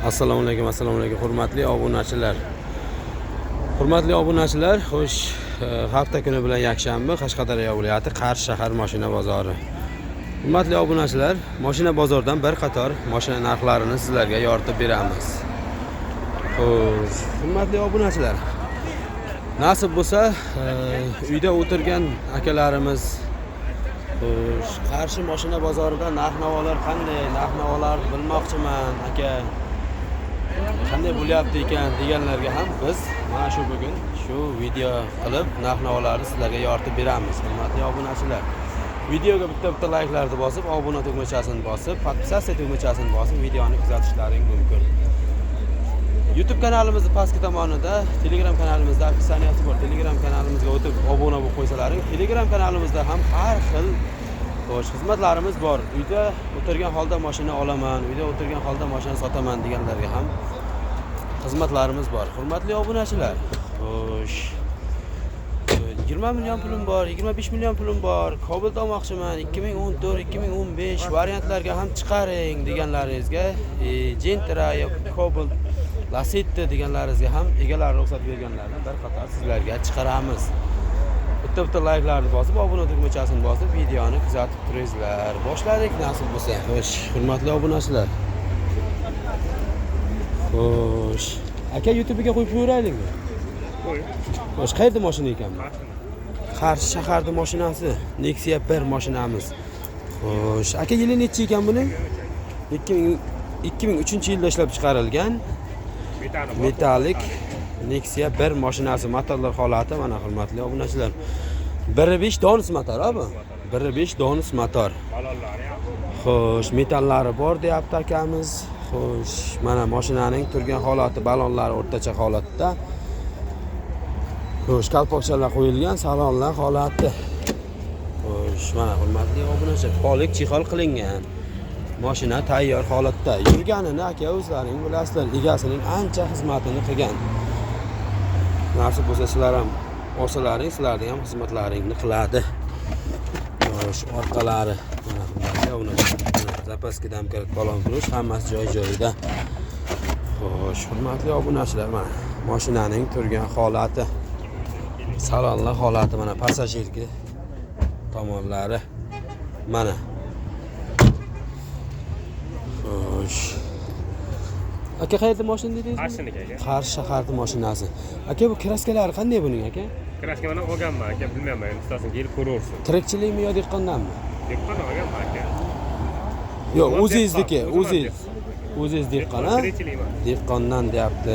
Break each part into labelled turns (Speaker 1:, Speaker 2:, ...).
Speaker 1: Assalomu alaykum, hurmatli obunachilar. Hurmatli obunachilar, xo'sh, hafta kuni bilan yakshanba Qashqadaryo viloyati Qarshi shahar mashina bozori. Hurmatli obunachilar, mashina bozordan bir qator mashina narxlarini sizlarga yoritib beramiz. Xo'sh, hurmatli obunachilar, nasib bo'lsa, uyda o'tirgan akalarimiz Qarshi mashina bozorida narx-navolar qanday, narx-navolar bilmoqchiman aka. Qanday bo'lyapti ekan deganlarga ham biz mana shu bugun shu video qilib narx-navolarni sizlarga yoritib beramiz. Hurmatli obunachilar, videoga bitta layklarni bosib, obuna tugmachasini bosib, podpisatsiya tugmachasini bosib videoni kuzatishlaring mumkin. YouTube kanalimizni pastki tomonida, Telegram kanalimizda opsiyasi bor. Telegram kanalimizga o'tib obuna bo'lib qo'ysalaring, Telegram kanalimizda ham har xil xizmatlarimiz bor. Uyda o'tirgan holda mashina olaman, uyda o'tirgan holda mashina sotaman deganlarga ham xizmatlarimiz bor. Hurmatli obunachilar, xo'sh, 20 million pulim bor, 25 million pulim bor, Cobalt olmoqchiman, 2014-2015 variantlarga ham chiqaring deganlaringizga, Gentra yoki Cobalt, Lacetti deganlaringizga ham egalar ruxsat berganlardan bir qator sizlarga chiqaramiz. Bitta layklarni bosib, obuna tugmachasini bosib, videoni kuzatib turinglar. Boshladik nasib bo'lsa. Xo'sh, hurmatli obunachilar. Xo'sh, aka YouTube'ga qo'yib qo'yaylikmi? Qo'y. Xo'sh, qayerda mashina ekan bu? Qarshi shaharda mashinasi, Nexia 1 mashinamiz. Xo'sh, aka yili necha ekan buning? 2003-yilda ishlab chiqarilgan metalik Nexia 1 mashinasi, motorlar holati mana hurmatli obunachilar. 1.5 donus motor bu. 1.5 donus motor. Xo'sh, metallari bor deyapti akamiz. Xo'sh, mana mashinaning turgan holati, balonlari o'rtacha holatda. Xo'sh, kalpoqchalar qo'yilgan, salonlar holati. Xo'sh, mana hurmatli obunachilar, polik chexol qilingan. Mashina tayyor holatda. Yurganini aka o'zlaring bilasizlar, egasining ancha xizmatini qilgan. Nasib bo'lsa sizlar ham olsalaring, sizlarning ham xizmatlaringni qiladi. Xo'sh, orqalari mana bunday zapaska damkarat balon qurish hammasi joy-joyida. Xo'sh, hurmatli obunachilar, mana mashinaning turgan holati, salonlar holati, mana passajirga tomonlari mana. Xo'sh, aka qayerda mashina dedingiz?
Speaker 2: Qarshiniki aka.
Speaker 1: Qarshi shaharda mashinasi. Aka bu kraskalari qanday buning aka?
Speaker 2: Kraska mana olganman aka, bilmayman, ustasini kelib ko'raversin.
Speaker 1: Tirikchilikmi yo dehqondanmi?
Speaker 2: Dehqon olganman aka.
Speaker 1: Yo'q, o'zingizniki, o'zingiz dehqon, ha?
Speaker 2: Tirikchilikman.
Speaker 1: Dehqondan deyapti.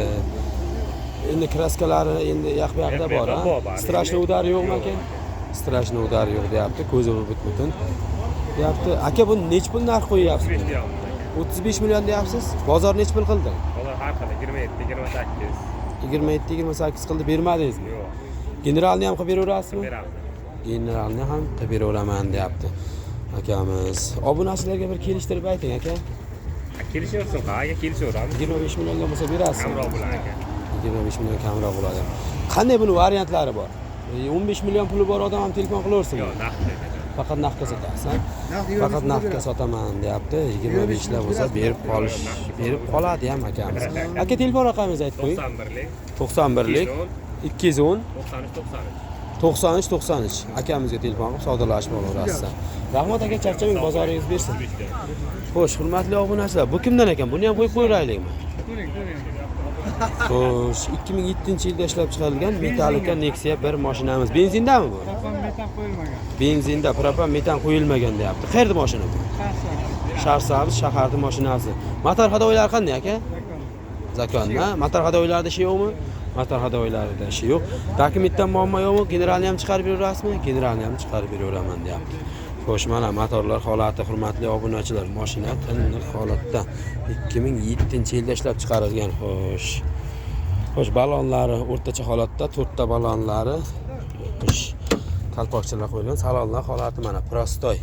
Speaker 1: Endi kraskalari endi yoqda bor, ha? Strashniy udari yo'qmi aka? Strashniy udari yo'q deyapti, ko'zi butun deyapti. Aka bu nech pul narx qo'yyapsiz? 35 million deyapsiz. Bozor nech pul qildi?
Speaker 2: Bozor har xil 27, 28.
Speaker 1: 27-28 qildi, bermadingizmi?
Speaker 2: Yo'q.
Speaker 1: Generalni ham qilib beraverasizmi?
Speaker 2: Beramiz.
Speaker 1: Generalni ham qilib beraveraman deyapti akamiz. Obunachilarga bir kelishtirib ayting aka.
Speaker 2: Kelishaversin, aka kelishaveramiz.
Speaker 1: 25 millionga bo'lsa berasiz.
Speaker 2: Kamroq bo'ladi aka.
Speaker 1: 25 million kamroq bo'ladi. Qanday buni variantlari bor? 15 million puli bor odam ham telefon qilaversin.
Speaker 2: Yo'q, naqd.
Speaker 1: Faqat naqdga sotasiz. Faqat naqdga sotaman deyapti. 25 lar bo'lsa berib qoladi ham akamiz. Aka telefon raqamingizni aytib qo'ying. 91lik 210 93 akamizga telefon qilib savdolashib olaverasiz. Rahmat aka, charchamang, bozoringiz bersin. Xo'sh, hurmatli obunachilar, bu kimdan ekan? Buni ham qo'yib qo'yaylikmi? Xo'sh, 2007-yilda ishlab chiqarilgan metalika Nexia 1 mashinamiz. Benzindami bu?
Speaker 3: Metan qo'yilmagan.
Speaker 1: Benzinda propan metan qo'yilmagan deyapti. Qayerda mashina bu? Sharsabz shaharda mashinasi. Motor hadoylari qanday aka? Zakonna. Motor hadoylarida ish yo'qmi? Motor hadoylarida ish yo'q. Dokumentdan muammo yo'qmi? Generalni ham chiqarib berasizmi? Generalni ham chiqarib beraveraman deyapti. Xo'sh, mana motorlar holati, hurmatli obunachilar, mashina tiniq holatda 2007-yilda ishlab chiqarilgan. Xo'sh, balonlari o'rtacha holatda, 4 ta balonlari. Xo'sh, kalpoqchalar qo'yilgan, salonlar holati mana prostoy.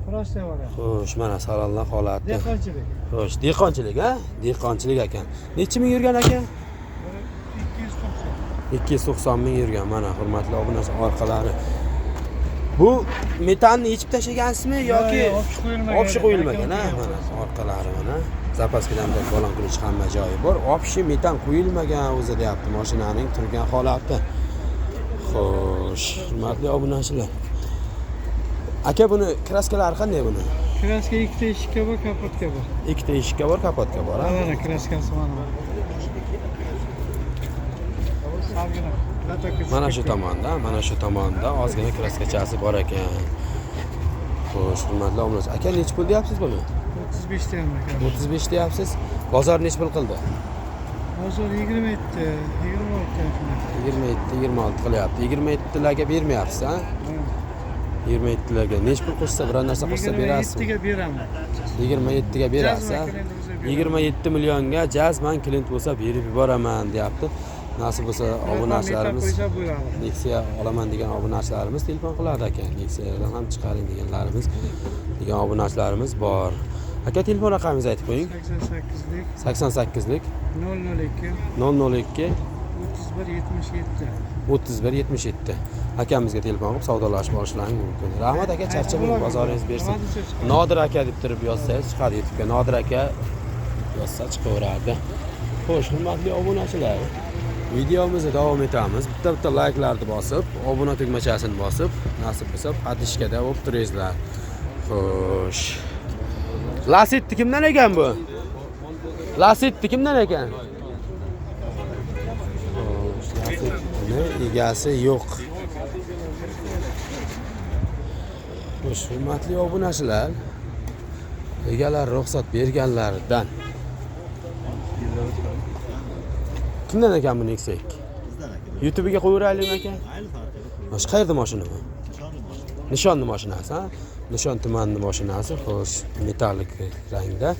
Speaker 3: Prostoy bor.
Speaker 1: Xo'sh, mana salonlar holati.
Speaker 3: Dehqonchilik.
Speaker 1: Xo'sh, dehqonchilik, ha? Dehqonchilik ekan. Necha ming yurgan aka? 290 ming yurgan. Mana hurmatli obunachilar, orqalari. Bu metanni yechib tashlagansizmi yoki
Speaker 3: opshi qo'yilmagan,
Speaker 1: ha? Mana orqalari mana. zapaskadan bir balon qilish hamma joyi bor. Opshi metan qo'yilmagan o'zi deyapti mashinaning turgan holati. Xo'sh, hurmatli obunachilar. Aka buni kraskalari qanday buni?
Speaker 3: Kraska ikkita eshikka bor, kapotka bor.
Speaker 1: Ikkita eshikka bor, kapotka bor.
Speaker 3: Mana kraskasi mana.
Speaker 1: Mana shu tomonda ozgina kraskachasi bor ekan. Xo'sh, hurmatli obunachilar. Aka nech pul deyapsiz buni?
Speaker 3: 35 ta ham ekan.
Speaker 1: 35 deyapsiz. Bozor nech pul qildi?
Speaker 3: Hozir 27,
Speaker 1: 26 qilyapti. 27 larga bermayapsiz, ha? 27 larga nech pul qo'shsa, biror narsa qo'shsa berasizmi?
Speaker 3: 27 ga beraman.
Speaker 1: 27 ga berasiz, ha? 27 millionga jazman klient bo'lsa berib yuboraman, deyapti. Nasib bo'lsa obunachilarimiz Nexia olaman degan obunachilarimiz telefon qiladi aka. Nexiadan ham chiqaring deganlarimiz degan obunachilarimiz bor. Aka telefon raqamingizni aytib qo'ying. 88lik 002 3177. Akamizga telefon qilib savdolashib olishlaringiz mumkin. Rahmat aka, charchamang, bozoringiz bersin. Nodir aka deb turib yozsangiz chiqadi YouTube'ga. Nodir aka yozsa chiqaveradi. Xo'sh, hurmatli obunachilar, videomizni davom etamiz. Bitta layklarni bosib, obuna tugmachasini bosib, nasib bo'lsa podishkada bo'lib turingizlar. Xo'sh. Lasetti kimdan ekan bu? Lasetti kimdan ekan? Xo'sh, Lasettini egasi yo'q. Xo'sh, hurmatli obunachilar, egalar ruxsat berganlaridan kimdan ekan bu Nexia? YouTube'ga qo'yveraylikmi aka? Mana qayerda mashina bu? Nishonni mashinasi, ha? Nishon tumanining mashinasi, xo'sh, metallik rangda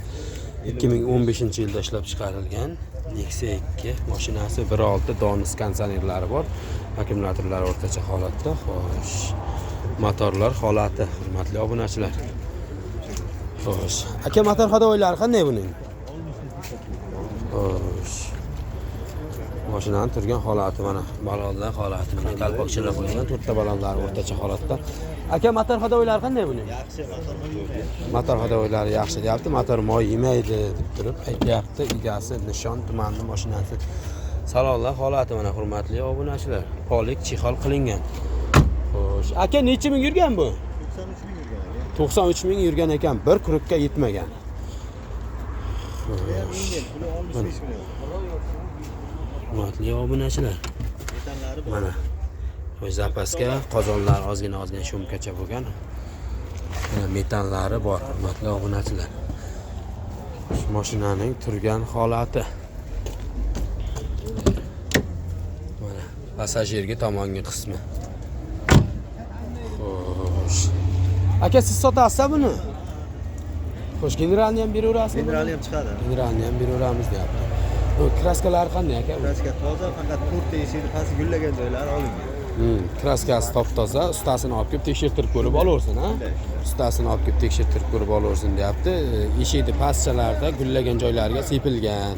Speaker 1: 2015-yilda ishlab chiqarilgan Nexia 2 mashinasi, 1.6 Donis konditsionerlari bor. Akkumulyatorlari o'rtacha holatda, xo'sh. Motorlar holati, hurmatli obunachilar. Xo'sh, aka motor hadovoylari qanday buning? Xo'sh. Mashinaning turgan holati mana, balonlar holati, mana qalpoqchalar qo'yilgan, to'rtta balonlar o'rtacha holatda. Aka motor hadovoylari qanday buning?
Speaker 4: Yaxshi,
Speaker 1: Motor hadovoylari yaxshi deyapti. Motor moy yemaydi deb turib aytyapti egasi. Nishon tumanining mashinasi. Salonlar holati mana, hurmatli obunachilar. Polik chexol qilingan. Xo'sh, aka necha ming yurgan bu? 93 ming yurgan ekan, bir kurukka yetmagan. Hurmatli obunachilar, mana o'z zapaska qozonlar ozgina shumkacha bo'lgan. Metanlari bor, hurmatli obunachilar. Mashinaning turgan holati. Mana passajirga tomongi qismi. Xo'sh. Aka siz sotasiz buni? Xo'sh, generalni ham beraverasizmi?
Speaker 4: Generalni ham chiqadi.
Speaker 1: Generalni ham beraveramiz deyapti. Bu kraskalari qanday aka?
Speaker 4: Kraska toza, faqat 4 ta eshikni pasti gullagan joylari olingan.
Speaker 1: Kraskasi top-toza, ustasini olib kelib tekshirtirib ko'rib olaversin, ha? Ustasini olib kelib tekshirtirib ko'rib olaversin deyapti. Eshikni pastchalarida gullagan joylariga sepilgan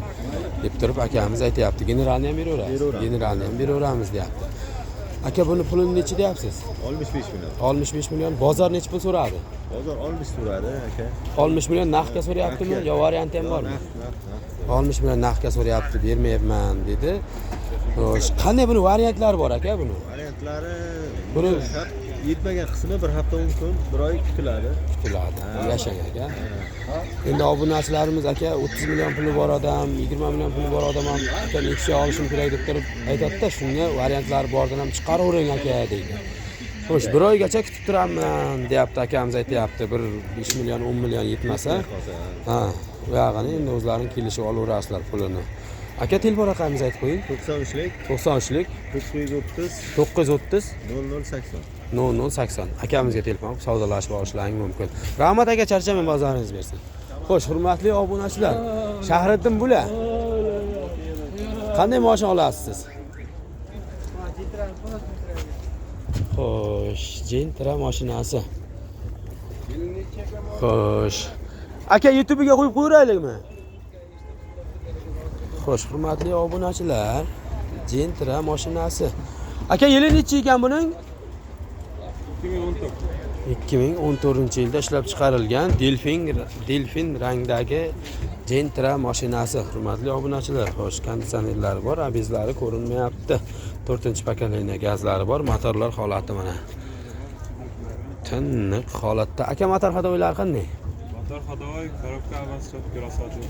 Speaker 1: deb turib akamiz aytayapti. Generalni ham beraveramiz. Generalni ham beraveramiz deyapti. Aka buni pulini necha deyapsiz?
Speaker 4: 65 million.
Speaker 1: 65 million. Bozor necha pul so'radi?
Speaker 4: Bozor 60 so'radi aka.
Speaker 1: 60 million naqdga so'rayaptimi? Yo varianti ham bormi? 60 million naqdga so'rayapti, bermayapman dedi. Xo'sh, qanday buni variantlari bor aka buni?
Speaker 4: Variantlari
Speaker 1: buni
Speaker 4: yetmagan qismi bir hafta 10 kun, bir oy kutiladi.
Speaker 1: Yashang aka. Endi obunachilarimiz aka 30 million puli bor odam, 20 million puli bor odam ham aka Nexia olishim kerak deb turib aytadi-da, shunga variantlari bordan ham chiqaravering aka deydi. Xo'sh, bir oygacha kutib turaman deyapti akamiz aytayapti. Bir 5 million, 10 million yetmasa, ha, u yog'ini endi o'zlaring kelishib olaverasizlar pulini. Aka telefon raqamingizni aytib qo'ying. 93lik 930 0080. Akamizga telefon qilib savdolashib olishlaringiz mumkin. Rahmat aka, charchamang, bozoringiz bersin. Xo'sh, hurmatli obunachilar, Shahriddin Bula. Qanday mashina olasiz siz? Xo'sh, Gentra mashinasi. Xo'sh. Aka YouTube'ga qo'yib qo'yuraylikmi? Xo'sh, hurmatli obunachilar, Gentra mashinasi. Aka yili necha ekan buning? 2014-yilda ishlab chiqarilgan Delfin rangdagi Gentra mashinasi, hurmatli obunachilar. Xo'sh, konditsionerlari bor, abizlari ko'rinmayapti. 4-pokoleniya gazlari bor, motorlar holati mana. Tiniq holatda. Aka, motor hadovoylari qanday?
Speaker 2: Motor hadovoy, korobka hammasi cho'tka, rasoti.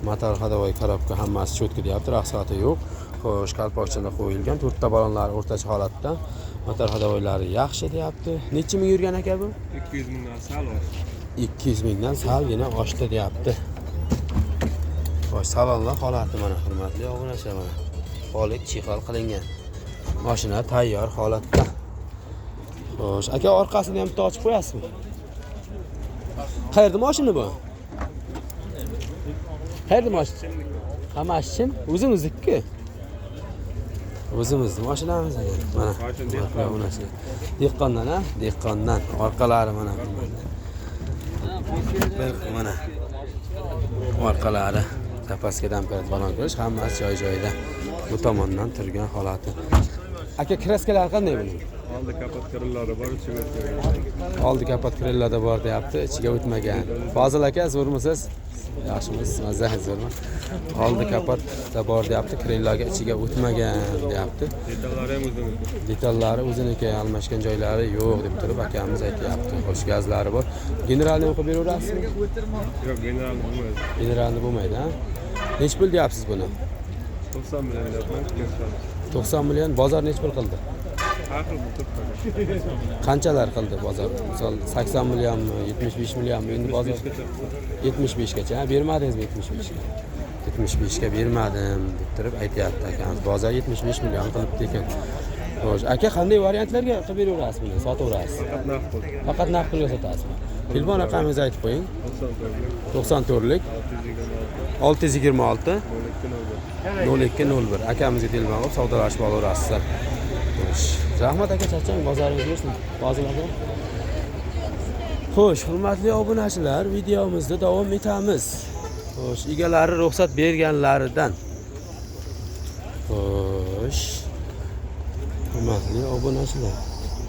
Speaker 1: Motor hadovoy, korobka hammasi cho'tka deyapti, rasoti yo'q. Xo'sh, qalpoqchalar qo'yilgan, 4 ta balonlar o'rtacha holatda. Motor hadovoylari yaxshi deyapti. Necha ming yurgan aka bu?
Speaker 2: 200 mingdan sal bor.
Speaker 1: 200 mingdan salgina oshdi deyapti. Xo'sh, salonlar holati mana, hurmatli obunachilar mana. Holik chihol qilingan. Mashina tayyor holatda. Xo'sh, aka orqasini ham bitta ochib qo'yasizmi? Qayerda mashina bu? Qayerda mashina? Hammasi o'zimizniki. O'zimizning mashinamiz ekan. Mana. Dehqondan, dehqondan orqalari mana. Mana. Orqalari zapaskadan payt balon kirish hammasi joy-joyida. Bu tomondan turgan holati. Aka, kraskalar qanday buning?
Speaker 2: Oldi kapot kirillari bor, ichiga o'tmagan.
Speaker 1: Oldi kapot kirillada bor deyapti, ichiga o'tmagan. Fozil aka, zo'rmisiz? Yaxshimiz, mazza zo'rmi? Oldi kapot bor deyapti, krillaga ichiga o'tmagan deyapti.
Speaker 2: Detallari ham o'ziniki.
Speaker 1: Detallari o'ziniki, almashgan joylari yo'q deb turib akamiz aytyapti. Xo'sh, gazlari bor. Generalni o'qib beraverasizmi?
Speaker 2: Yo'q, generalni bo'lmaydi.
Speaker 1: Generalni bo'lmaydi, ha? Nech pul deyapsiz buni?
Speaker 2: 90 million deyapman,
Speaker 1: 90 million, bozor nech pul qildi?
Speaker 2: har xil turibdi.
Speaker 1: Qanchalar qildi bozor? Misol 80 millionmi, 75 millionmi? Endi bozor 75 gacha. Bermadingizmi 75 ga? 75 ga bermadim deb turib aytyapti akamiz. Bozor 75 million qilibdi ekan. Xo'sh, aka qanday variantlarga qilib beraverasiz buni? Sotaverasiz.
Speaker 2: Faqat naqd pul.
Speaker 1: Faqat naqd pulga sotasizmi? Telefon raqamingizni aytib qo'ying.
Speaker 2: 94
Speaker 1: lik 626 0201. Akamizga telefon qilib savdolashib olaverasizlar. Rahmat aka, charchang, bozoringiz bersin. Fozil aka. Xo'sh, hurmatli obunachilar, videomizda davom etamiz. Xo'sh, egalari ruxsat berganlaridan. Xo'sh. Hurmatli obunachilar.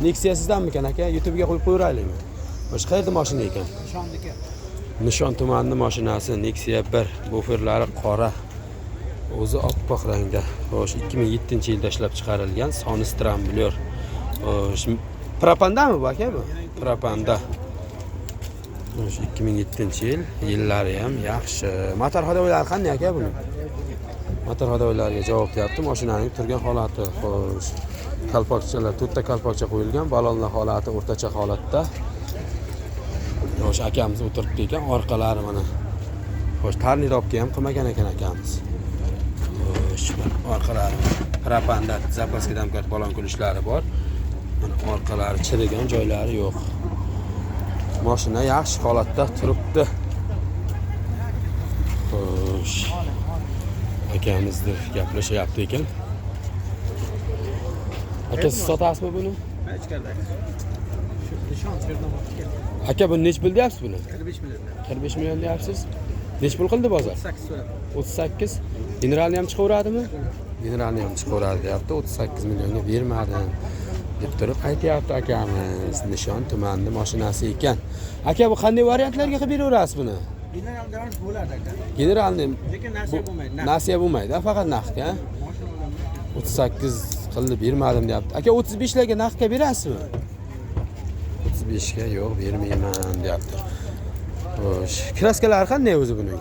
Speaker 1: Nexia sizdanmikan aka? YouTube'ga qo'yib qo'yuraylikmi? Xo'sh, qayerda mashina ekan?
Speaker 3: Nishonniki.
Speaker 1: Nishon tumanining mashinasi Nexia 1, buferlari qora. O'zi oppoq rangda. Xo'sh, 2007-yilda ishlab chiqarilgan Sony Stramblyor. Xo'sh, propandami bu aka bu? Propanda. Xo'sh, 2007-yil, yillari ham yaxshi. Motor hadovoylari qanday aka buni? Motor hadovoylariga javob deyapti. Mashinaning turgan holati. Xo'sh, kalpakchalar, to'rtta kalpakcha qo'yilgan, balonlar holati o'rtacha holatda. Xo'sh, akamiz o'tiribdi ekan, orqalari mana. Xo'sh, tarnirobga ham qilmagan ekan akamiz. Orqalari propanda, zapaskadan kart balon kulishlari bor. Mana orqalari chirigan joylari yo'q. Mashina yaxshi holatda turibdi. Xo'sh. Akamizdir gaplashyapti ekan. Aka, siz sotasizmi buni? Aka, buni nech pul deyapsiz buni?
Speaker 3: 45 million.
Speaker 1: 45 million deyapsiz. Nech pul qildi bozor?
Speaker 3: 38 so'rab.
Speaker 1: 38. Generalni ham chiqaveradimi? Generalni ham chiqaveradi deyapti. 38 millionga bermadim deb turib aytyapti akamiz. Nishon tumanining mashinasi ekan. Aka, bu qanday variantlarga qilib beraverasiz buni?
Speaker 3: General garant bo'ladi aka.
Speaker 1: Generalni
Speaker 3: Lekin nasiya bo'lmaydi.
Speaker 1: nasiya bo'lmaydi, faqat naqdga. 38 qildi bermadim deyapti. Aka, 35 larga naqdga berasizmi? 35 ga yo'q, bermayman deyapti. Xo'sh, kraskalari qanday o'zi buning?